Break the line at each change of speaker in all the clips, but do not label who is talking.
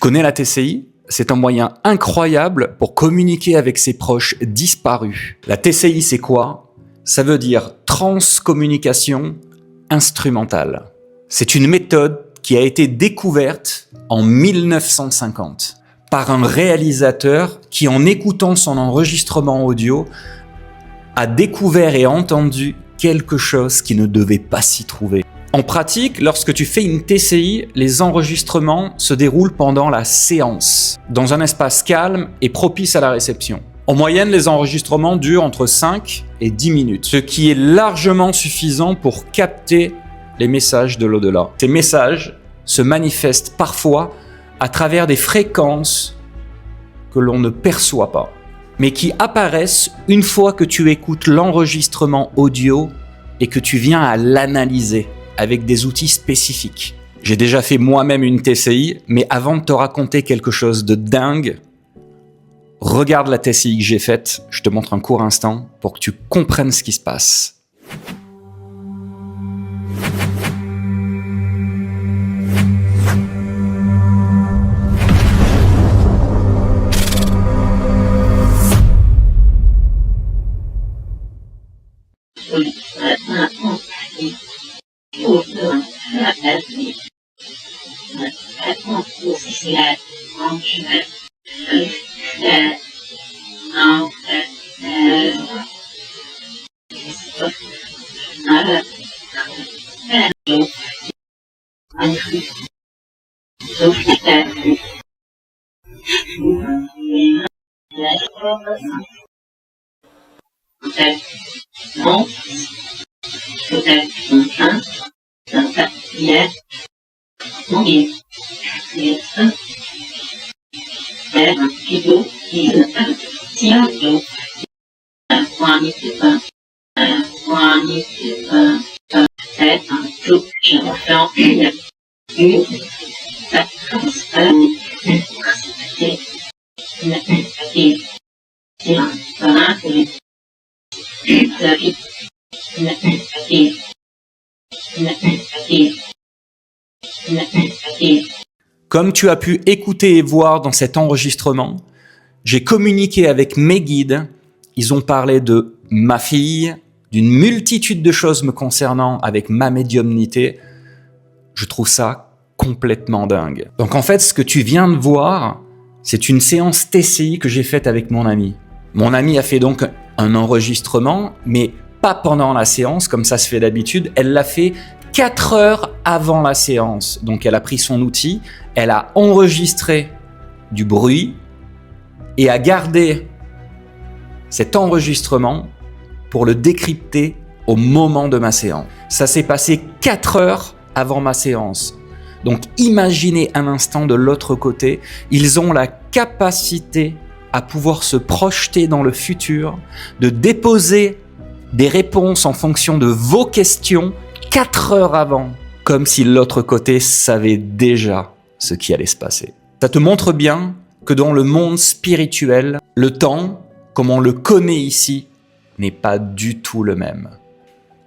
connais la TCI? C'est un moyen incroyable pour communiquer avec ses proches disparus. La TCI, c'est quoi? Ça veut dire transcommunication instrumentale. C'est une méthode qui a été découverte en 1950 par un réalisateur qui, en écoutant son enregistrement audio, a découvert et entendu quelque chose qui ne devait pas s'y trouver. En pratique, lorsque tu fais une TCI, les enregistrements se déroulent pendant la séance, dans un espace calme et propice à la réception. En moyenne, les enregistrements durent entre 5 et 10 minutes, ce qui est largement suffisant pour capter les messages de l'au-delà. Ces messages se manifestent parfois à travers des fréquences que l'on ne perçoit pas, mais qui apparaissent une fois que tu écoutes l'enregistrement audio et que tu viens à l'analyser avec des outils spécifiques. J'ai déjà fait moi-même une TCI, mais avant de te raconter quelque chose de dingue, regarde la TCI que j'ai faite, je te montre un court instant pour que tu comprennes ce qui se passe. Comme tu as pu écouter et voir dans cet enregistrement, j'ai communiqué avec mes guides. Ils ont parlé de ma fille, d'une multitude de choses me concernant avec ma médiumnité. Je trouve ça complètement dingue. Donc en fait, ce que tu viens de voir, c'est une séance TCI que j'ai faite avec mon ami. Mon ami a fait donc un enregistrement, mais pas pendant la séance, comme ça se fait d'habitude. Elle l'a fait 4 heures avant la séance. Donc elle a pris son outil, elle a enregistré du bruit et a gardé cet enregistrement pour le décrypter au moment de ma séance. Ça s'est passé 4 heures avant ma séance. Donc imaginez un instant de l'autre côté, ils ont la capacité à pouvoir se projeter dans le futur, de déposer des réponses en fonction de vos questions 4 heures avant, comme si l'autre côté savait déjà ce qui allait se passer. Ça te montre bien que dans le monde spirituel, le temps, comme on le connaît ici, n'est pas du tout le même.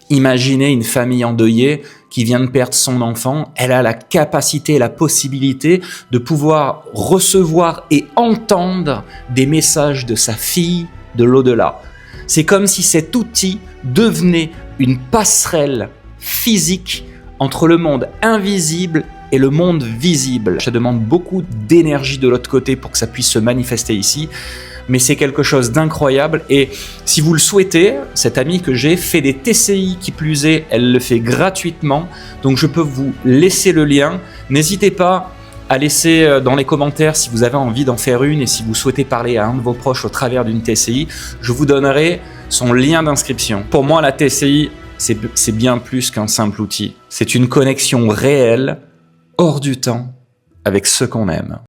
Imaginez une famille endeuillée qui vient de perdre son enfant, elle a la capacité et la possibilité de pouvoir recevoir et entendre des messages de sa fille de l'au-delà. C'est comme si cet outil devenait une passerelle physique entre le monde invisible et le monde visible. Ça demande beaucoup d'énergie de l'autre côté pour que ça puisse se manifester ici, mais c'est quelque chose d'incroyable. Et si vous le souhaitez, cette amie que j'ai fait des TCI, qui plus est, elle le fait gratuitement, donc je peux vous laisser le lien. N'hésitez pas à laisser dans les commentaires si vous avez envie d'en faire une et si vous souhaitez parler à un de vos proches au travers d'une TCI, je vous donnerai son lien d'inscription. Pour moi, la TCI, c'est bien plus qu'un simple outil. C'est une connexion réelle, hors du temps, avec ceux qu'on aime.